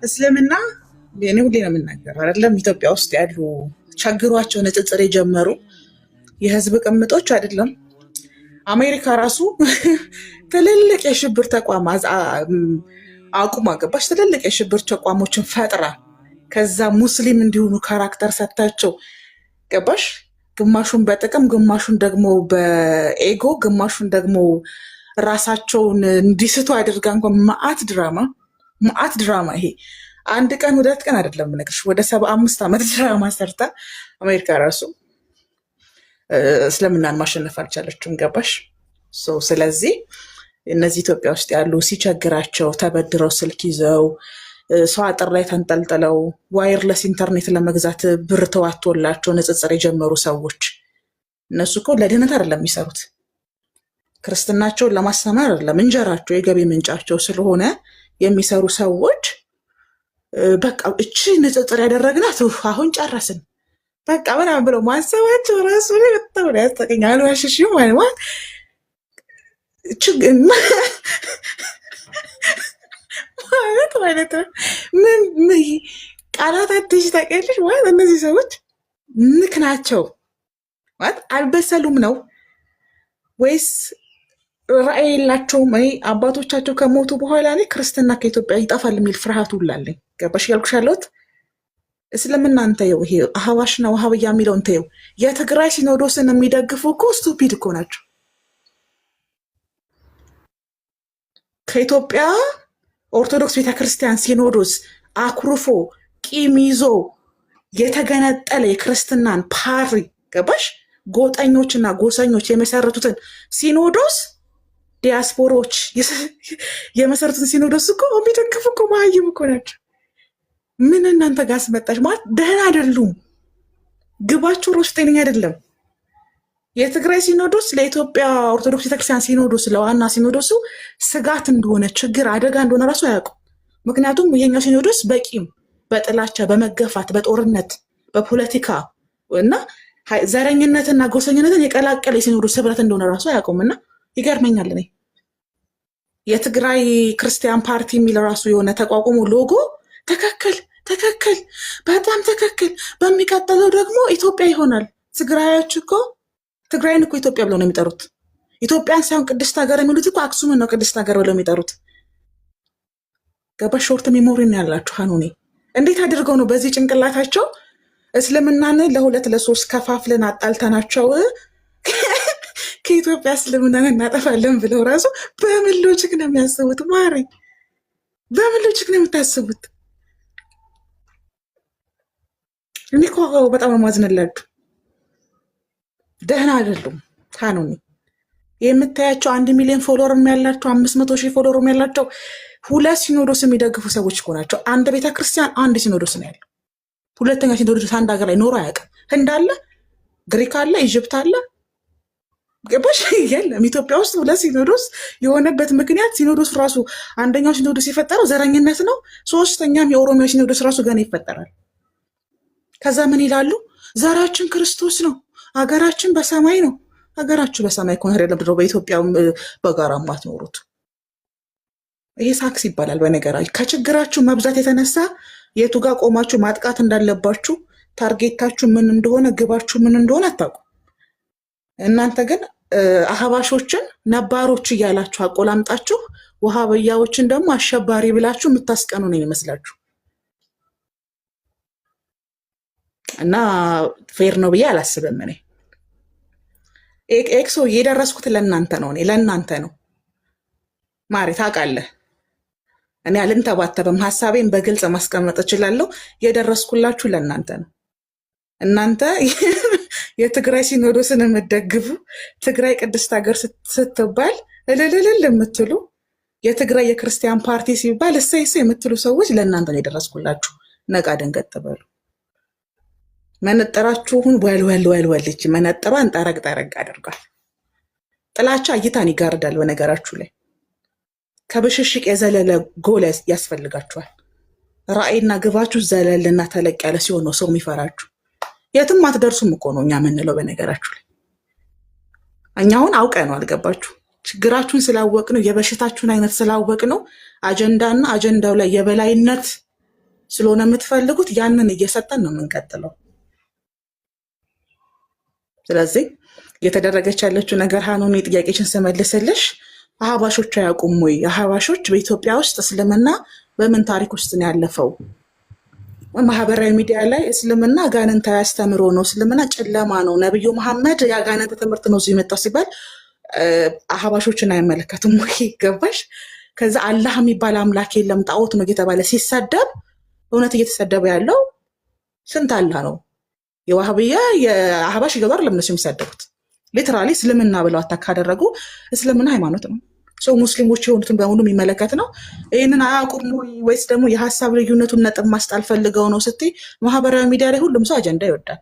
እስልምና የኔ ሁሌ ነው የምናገረው አይደለም ኢትዮጵያ ውስጥ ያሉ ቸግሯቸው ንጽጽር የጀመሩ የህዝብ ቅምጦች አይደለም አሜሪካ ራሱ ትልልቅ የሽብር ተቋም አቁማ ገባሽ ትልልቅ የሽብር ተቋሞችን ፈጥራ ከዛ ሙስሊም እንዲሆኑ ካራክተር ሰጥታቸው ገባሽ ግማሹን በጥቅም ግማሹን ደግሞ በኤጎ ግማሹን ደግሞ ራሳቸውን እንዲስቱ አድርጋ እንኳን መዓት ድራማ ይሄ አንድ ቀን ሁለት ቀን አይደለም ነገርሽ ወደ 75 ዓመት ድራማ ሰርታ አሜሪካ ራሱ እስልምናን ማሸነፍ አልቻለችም ገባሽ ስለዚህ እነዚህ ኢትዮጵያ ውስጥ ያሉ ሲቸግራቸው ተበድረው ስልክ ይዘው ሰው አጥር ላይ ተንጠልጥለው ዋየርለስ ኢንተርኔት ለመግዛት ብር ተዋቶላቸው ንጽጽር የጀመሩ ሰዎች እነሱ እኮ ለድህነት አይደለም የሚሰሩት ክርስትናቸውን ለማስተማር አይደለም እንጀራቸው የገቢ ምንጫቸው ስለሆነ የሚሰሩ ሰዎች በቃ እቺ ንጽጽር ያደረግናት አሁን ጨረስን በቃ ምናምን ብለው ማሰባቸው ራሱ ላይ በጣም ያስጠቀኛል ዋሽሽው ማለት ነው ምን ቃላት አትሽ ታውቂያለሽ ማለት እነዚህ ሰዎች ንክ ናቸው ማለት አልበሰሉም ነው ወይስ ራዕይ የላቸውም አባቶቻቸው ከሞቱ በኋላ ላይ ክርስትና ከኢትዮጵያ ይጠፋል የሚል ፍርሃት ሁላለኝ ገባሽ ያልኩሽ ያለሁት እስልምና እንተየው ይሄ አህባሽና ወሃብያ የሚለው እንተየው የትግራይ ሲኖዶስን የሚደግፉ እኮ ስቱፒድ እኮ ናቸው ከኢትዮጵያ ኦርቶዶክስ ቤተክርስቲያን ሲኖዶስ አኩርፎ ቂም ይዞ የተገነጠለ የክርስትናን ፓሪ ገባሽ ጎጠኞችና ጎሰኞች የመሰረቱትን ሲኖዶስ ዲያስፖሮች የመሰረቱትን ሲኖዶስ እኮ የሚደግፉ እኮ ማህይም እኮ ናቸው ምን እናንተ ጋር አስመጣሽ ማለት ደህና አይደሉም ግባቸው ሮስ ጤነኛ አይደለም የትግራይ ሲኖዶስ ለኢትዮጵያ ኦርቶዶክስ ቤተክርስቲያን ሲኖዶስ ለዋና ሲኖዶሱ ስጋት እንደሆነ ችግር አደጋ እንደሆነ ራሱ አያውቁም ምክንያቱም የኛው ሲኖዶስ በቂም በጥላቻ በመገፋት በጦርነት በፖለቲካ እና ዘረኝነትና ጎሰኝነትን የቀላቀለ የሲኖዶስ ህብረት እንደሆነ ራሱ አያውቁምና ይገርመኛል እኔ የትግራይ ክርስቲያን ፓርቲ የሚለው ራሱ የሆነ ተቋቁሞ ሎጎ ተከክል በጣም ተከክል በሚቀጥለው ደግሞ ኢትዮጵያ ይሆናል ትግራዮች እኮ ትግራይን እኮ ኢትዮጵያ ብለው ነው የሚጠሩት ኢትዮጵያን ሳይሆን ቅድስት ሀገር የሚሉት እኮ አክሱምን ነው ቅድስት ሀገር ብለው የሚጠሩት ገባሽ ሾርት ሜሞሪ ነው ያላችሁ ሀኑኔ እንዴት አድርገው ነው በዚህ ጭንቅላታቸው እስልምናን ለሁለት ለሶስት ከፋፍለን አጣልተናቸው ከኢትዮጵያ እስልምናን እናጠፋለን ብለው ራሱ በምን ሎጂክ ነው የሚያስቡት ማሪ በምን ሎጂክ ነው የምታስቡት እኔ እኮ በጣም ማዝነላችሁ ደህና አይደሉም ታኑኒ የምታያቸው 1 ሚሊዮን ፎሎወር ያላቸው 500,000 ፎሎወር ያላቸው ሁለት ሲኖዶስ የሚደግፉ ሰዎች እኮ ናቸው አንድ ቤተክርስቲያን አንድ ሲኖዶስ ነው ያለው ሁለተኛ ሲኖዶስ አንድ ሀገር ላይ ኖሮ አያውቅም ህንድ አለ ግሪክ አለ ኢጅፕት አለ ገባሽ የለም ኢትዮጵያ ውስጥ ሁለት ሲኖዶስ የሆነበት ምክንያት ሲኖዶስ ራሱ አንደኛው ሲኖዶስ የፈጠረው ዘረኝነት ነው ሶስተኛም የኦሮሚያ ሲኖዶስ ራሱ ገና ይፈጠራል ከዛ ምን ይላሉ ዘራችን ክርስቶስ ነው ሀገራችን በሰማይ ነው ሀገራችሁ በሰማይ ከሆነ አይደለም ድሮ በኢትዮጵያ በጋራ ማትኖሩት ይሄ ሳክስ ይባላል በነገራችሁ ከችግራችሁ መብዛት የተነሳ የቱ ጋር ቆማችሁ ማጥቃት እንዳለባችሁ ታርጌታችሁ ምን እንደሆነ ግባችሁ ምን እንደሆነ አታውቁ እናንተ ግን አህባሾችን ነባሮች እያላችሁ አቆላምጣችሁ ወሃብያዎችን ደግሞ አሸባሪ ብላችሁ የምታስቀኑ ነው ይመስላችሁ እና ፌር ነው ብዬ አላስብም እኔ ኤክሶ የደረስኩት ለእናንተ ነው እኔ ለእናንተ ነው ማሪ ታውቃለህ እኔ አልንተባተብም ሀሳቤን በግልጽ ማስቀመጥ እችላለሁ የደረስኩላችሁ ለእናንተ ነው እናንተ የትግራይ ሲኖዶስን የምትደግፉ ትግራይ ቅድስት ሀገር ስትባል እልልልል የምትሉ የትግራይ የክርስቲያን ፓርቲ ሲባል እሰይ እሰይ የምትሉ ሰዎች ለእናንተ ነው የደረስኩላችሁ ነቃ ደንገጥ በሉ መነጠራችሁን ወልወልወልወልች መነጠሯን ጠረግ አድርጓል ጥላቻ እይታን ይጋርዳል በነገራችሁ ላይ ከብሽሽቅ የዘለለ ጎል ያስፈልጋችኋል ራዕይና ግባችሁ ዘለልና ተለቅ ያለ ሲሆን ነው ሰው የሚፈራችሁ የትም አትደርሱም እኮ ነው እኛ የምንለው በነገራችሁ ላይ እኛ አሁን አውቀን ነው አልገባችሁ ችግራችሁን ስላወቅ ነው የበሽታችሁን አይነት ስላወቅ ነው አጀንዳና አጀንዳው ላይ የበላይነት ስለሆነ የምትፈልጉት ያንን እየሰጠን ነው የምንቀጥለው። ስለዚህ እየተደረገች ያለችው ነገር ሀኑን የጥያቄችን ስመልስልሽ አህባሾች አያውቁም ወይ? አህባሾች በኢትዮጵያ ውስጥ እስልምና በምን ታሪክ ውስጥ ነው ያለፈው? ማህበራዊ ሚዲያ ላይ እስልምና አጋንንታዊ አስተምሮ ነው፣ እስልምና ጨለማ ነው፣ ነብዩ መሐመድ የአጋንንት ትምህርት ነው እዚህ የመጣው ሲባል አህባሾችን አይመለከትም ወይ? ገባሽ? ከዛ አላህ የሚባል አምላክ የለም ጣዖት ነው እየተባለ ሲሰደብ እውነት እየተሰደበ ያለው ስንት አላህ ነው? የዋህብያ የአህባሽ ይገባር ለምነሱ የሚሰደቡት ሊትራሊ እስልምና ብለው አታክ ካደረጉ እስልምና ሃይማኖት ነው። ሰው ሙስሊሞች የሆኑትን በሙሉ የሚመለከት ነው። ይህንን አያውቁም ወይስ ደግሞ የሀሳብ ልዩነቱን ነጥብ ማስጣል ፈልገው ነው ስትይ፣ ማህበራዊ ሚዲያ ላይ ሁሉም ሰው አጀንዳ ይወዳል።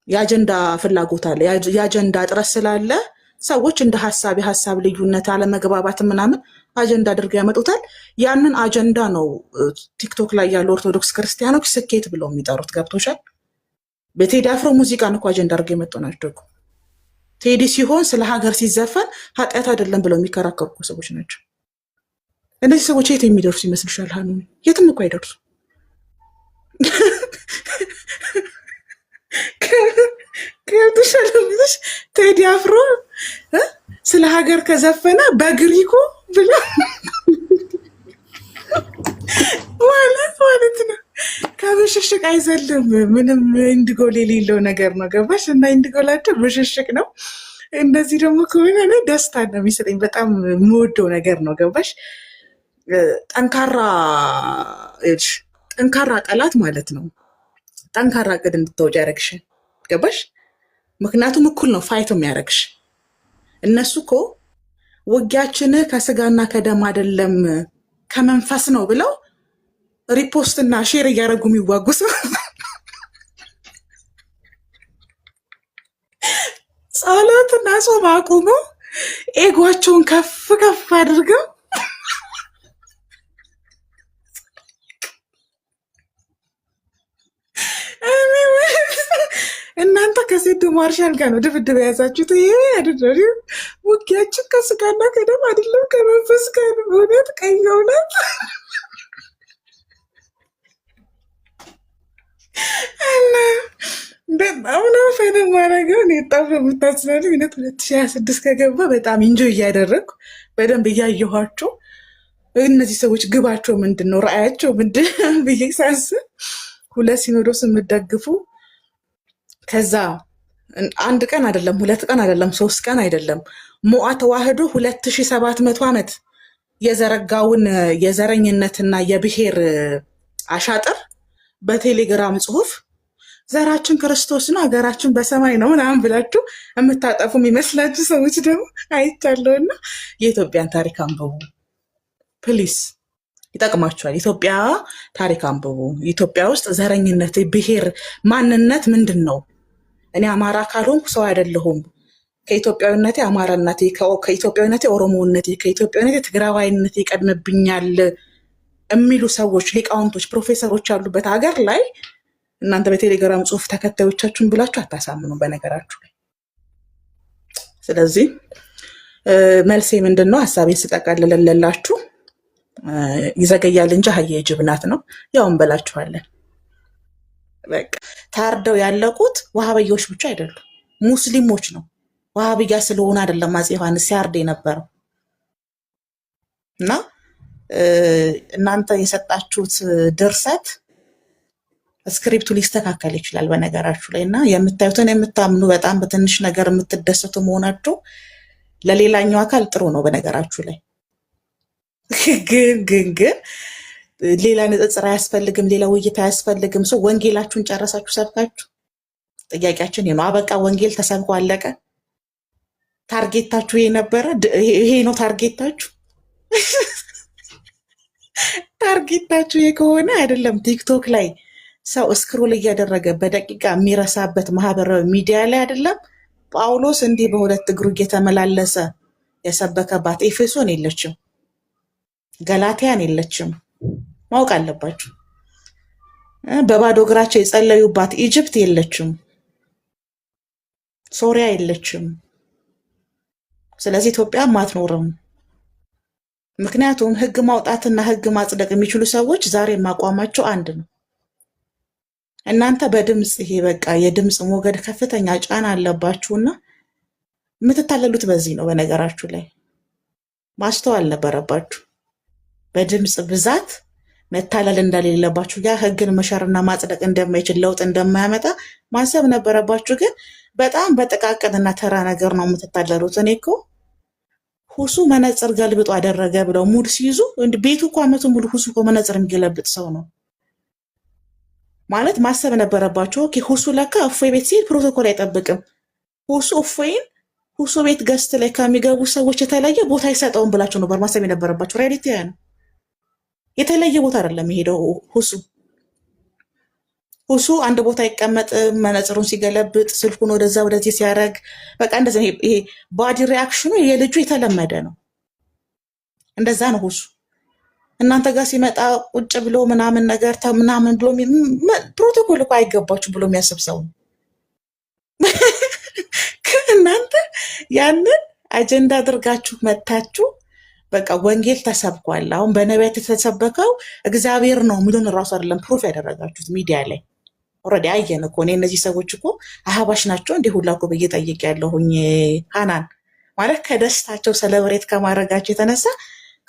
የአጀንዳ ፍላጎት አለ። የአጀንዳ እጥረት ስላለ ሰዎች እንደ ሀሳብ የሀሳብ ልዩነት አለመግባባት ምናምን አጀንዳ አድርገው ያመጡታል። ያንን አጀንዳ ነው ቲክቶክ ላይ ያሉ ኦርቶዶክስ ክርስቲያኖች ስኬት ብለው የሚጠሩት። ገብቶሻል? በቴዲ አፍሮ ሙዚቃን እኮ አጀንዳ አድርገው የመጡ ናቸው። ቴዲ ሲሆን ስለ ሀገር ሲዘፈን ኃጢአት አይደለም ብለው የሚከራከሩ ሰዎች ናቸው። እነዚህ ሰዎች የት የሚደርሱ ይመስልሻል? ሀኑ የትም እኮ አይደርሱ። ከብትሻለሽ ቴዲ አፍሮ ስለ ሀገር ከዘፈነ በግሪኮ ብሎ ማለት ነው። ከብሽሽቅ አይዘልም። ምንም ኢንዲጎል የሌለው ነገር ነው። ገባሽ? እና ኢንዲጎላቸው ብሽሽቅ ነው። እነዚህ ደግሞ ከሆነ እኔ ደስታ ነው የሚሰጠኝ። በጣም የምወደው ነገር ነው። ገባሽ? ጠንካራ ጠላት ማለት ነው። ጠንካራ እቅድ እንድታወጪ ያደረግሽ። ገባሽ? ምክንያቱም እኩል ነው ፋይቶ የሚያደርግሽ። እነሱ እኮ ውጊያችን ከስጋና ከደም አይደለም ከመንፈስ ነው ብለው ሪፖስት እና ሼር እያደረጉ የሚዋጉ ሰው ጸሎትና ጾም አቁመው ኤጓቸውን ከፍ ከፍ አድርገው እናንተ ከሴዶ ማርሻል ጋር ነው ድብድብ የያዛችሁት። ይሄ አይደለም ውጊያችን ከስጋና ከደም አይደለም ከመንፈስ ጋር ነው። እውነት ቀይ እውነት በጣም ነው ፈን ማረገው። በጣም ነው የምታዝናሉ። እውነት 2026 ከገባ በጣም ኢንጆይ እያደረግኩ በደንብ እያየኋቸው እነዚህ ሰዎች ግባቸው ምንድን ነው ራዕያቸው ምንድን ብዬ ሳስብ ሁለት ሲኖዶስ የምትደግፉ ከዛ አንድ ቀን አይደለም 2 ቀን አይደለም 3 ቀን አይደለም ሞዓ ተዋህዶ 2700 ዓመት የዘረጋውን የዘረኝነትና የብሔር አሻጥር በቴሌግራም ጽሁፍ ዘራችን ክርስቶስ ነው ሀገራችን በሰማይ ነው ምናምን ብላችሁ የምታጠፉ የሚመስላችሁ ሰዎች ደግሞ አይቻለሁና የኢትዮጵያን ታሪክ አንብቡ ፕሊስ፣ ይጠቅማችኋል። ኢትዮጵያ ታሪክ አንብቡ። ኢትዮጵያ ውስጥ ዘረኝነት፣ ብሔር፣ ማንነት ምንድን ነው? እኔ አማራ ካልሆንኩ ሰው አይደለሁም፣ ከኢትዮጵያዊነቴ አማራነቴ፣ ከኢትዮጵያዊነቴ ኦሮሞነቴ፣ ከኢትዮጵያዊነቴ ትግራዋይነቴ ይቀድምብኛል የሚሉ ሰዎች፣ ሊቃውንቶች፣ ፕሮፌሰሮች ያሉበት ሀገር ላይ እናንተ በቴሌግራም ጽሁፍ ተከታዮቻችሁን ብላችሁ አታሳምኑ በነገራችሁ ላይ። ስለዚህ መልሴ ምንድን ነው? ሀሳቤን ስጠቀልልላችሁ ይዘገያል እንጂ አህያ የጅብ ናት ነው። ያው እንበላችኋለን። በቃ ታርደው ያለቁት ዋሃብያዎች ብቻ አይደሉም፣ ሙስሊሞች ነው። ዋሃብያ ስለሆነ አይደለም አፄ ዮሐንስ ሲያርድ የነበረው እና እናንተ የሰጣችሁት ድርሰት ስክሪፕቱ ሊስተካከል ይችላል በነገራችሁ ላይ እና የምታዩትን የምታምኑ በጣም በትንሽ ነገር የምትደሰቱ መሆናችሁ ለሌላኛው አካል ጥሩ ነው በነገራችሁ ላይ። ግን ሌላ ንጽጽር አያስፈልግም፣ ሌላ ውይይት አያስፈልግም። ሰው ወንጌላችሁን ጨረሳችሁ ሰብካችሁ፣ ጥያቄያችን ይሄ ነው። አበቃ፣ ወንጌል ተሰብኮ አለቀ። ታርጌታችሁ የነበረ ይሄ ነው ታርጌታችሁ። ታርጌታችሁ ይሄ ከሆነ አይደለም ቲክቶክ ላይ ሰው ስክሮል እያደረገ በደቂቃ የሚረሳበት ማህበራዊ ሚዲያ ላይ አይደለም ጳውሎስ እንዲህ በሁለት እግሩ እየተመላለሰ የሰበከባት ኤፌሶን የለችም፣ ገላትያን የለችም። ማወቅ አለባችሁ። በባዶ እግራቸው የጸለዩባት ኢጅፕት የለችም፣ ሶሪያ የለችም። ስለዚህ ኢትዮጵያም አትኖርም። ምክንያቱም ህግ ማውጣትና ህግ ማጽደቅ የሚችሉ ሰዎች ዛሬ ማቋማቸው አንድ ነው። እናንተ በድምፅ ይሄ በቃ የድምፅ ሞገድ ከፍተኛ ጫና አለባችሁና የምትታለሉት በዚህ ነው። በነገራችሁ ላይ ማስተዋል ነበረባችሁ። በድምፅ ብዛት መታለል እንደሌለባችሁ፣ ያ ህግን መሻርና ማጽደቅ እንደማይችል ለውጥ እንደማያመጣ ማሰብ ነበረባችሁ። ግን በጣም በጥቃቅንና ተራ ነገር ነው የምትታለሉት። እኔ እኮ ሁሱ መነጽር ገልብጦ አደረገ ብለው ሙድ ሲይዙ ቤቱ እኮ አመቱ ሙሉ ሁሱ እኮ መነጽር የሚገለብጥ ሰው ነው ማለት ማሰብ ነበረባቸው። ኦኬ ሁሱ ለካ እፎይ ቤት ሲሄድ ፕሮቶኮል አይጠብቅም። ሁሱ እፎይን ሁሱ ቤት ገስት ላይ ከሚገቡ ሰዎች የተለየ ቦታ አይሰጠውም ብላቸው ነበር ማሰብ የነበረባቸው። ሪያሊቲ ያ ነው። የተለየ ቦታ አይደለም የሄደው ሁሱ አንድ ቦታ ይቀመጥ፣ መነጽሩን ሲገለብጥ፣ ስልኩን ወደዛ ወደዚህ ሲያደርግ፣ በቃ እንደዚህ ይሄ ባዲ ሪያክሽኑ የልጁ የተለመደ ነው። እንደዛ ነው ሁሱ። እናንተ ጋር ሲመጣ ቁጭ ብሎ ምናምን ነገር ምናምን ብሎ ፕሮቶኮል እኮ አይገባችሁ ብሎ የሚያስብ ሰው ነው። እናንተ ያንን አጀንዳ አድርጋችሁ መታችሁ። በቃ ወንጌል ተሰብኳል። አሁን በነቢያት የተሰበከው እግዚአብሔር ነው የሚሉን እራሱ አይደለም ፕሩፍ ያደረጋችሁት ሚዲያ ላይ ኦልሬዲ አየን እኮ። እኔ እነዚህ ሰዎች እኮ አህባሽ ናቸው እንዲህ ሁላ እኮ ብዬ ጠይቄያለሁኝ። ሃናን ማለት ከደስታቸው ሰለብሬት ከማድረጋቸው የተነሳ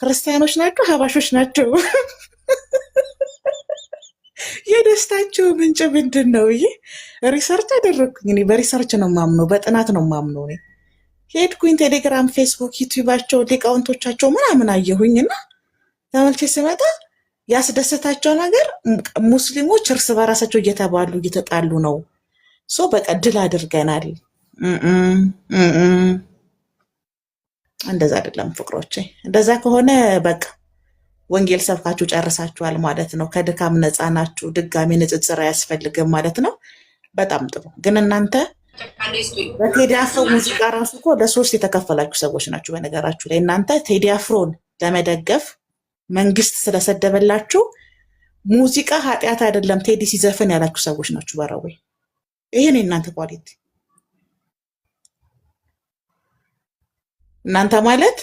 ክርስቲያኖች ናቸው አህባሾች ናቸው። የደስታቸው ምንጭ ምንድን ነው? ይሄ ሪሰርች አደረግኩኝ። እኔ በሪሰርች ነው ማምነው፣ በጥናት ነው ማምነው። እኔ ሄድኩኝ ቴሌግራም፣ ፌስቡክ፣ ዩቲዩባቸው ሊቃውንቶቻቸው ምናምን አየሁኝ እና ተመልቼ ስመጣ ያስደሰታቸው ነገር ሙስሊሞች እርስ በራሳቸው እየተባሉ እየተጣሉ ነው። ሶ በቃ ድል አድርገናል። እንደዛ አይደለም ፍቅሮቼ። እንደዛ ከሆነ በቃ ወንጌል ሰብካችሁ ጨርሳችኋል ማለት ነው። ከድካም ነፃ ናችሁ። ድጋሚ ንጽጽር አያስፈልግም ማለት ነው። በጣም ጥሩ። ግን እናንተ በቴዲ አፍሮ ሙዚቃ ራሱ እኮ ለሶስት የተከፈላችሁ ሰዎች ናችሁ። በነገራችሁ ላይ እናንተ ቴዲ አፍሮን ለመደገፍ መንግስት ስለሰደበላችሁ ሙዚቃ ኃጢአት አይደለም ቴዲ ሲዘፍን ያላችሁ ሰዎች ናችሁ። በረወይ ይሄን የእናንተ ኳሊቲ። እናንተ ማለት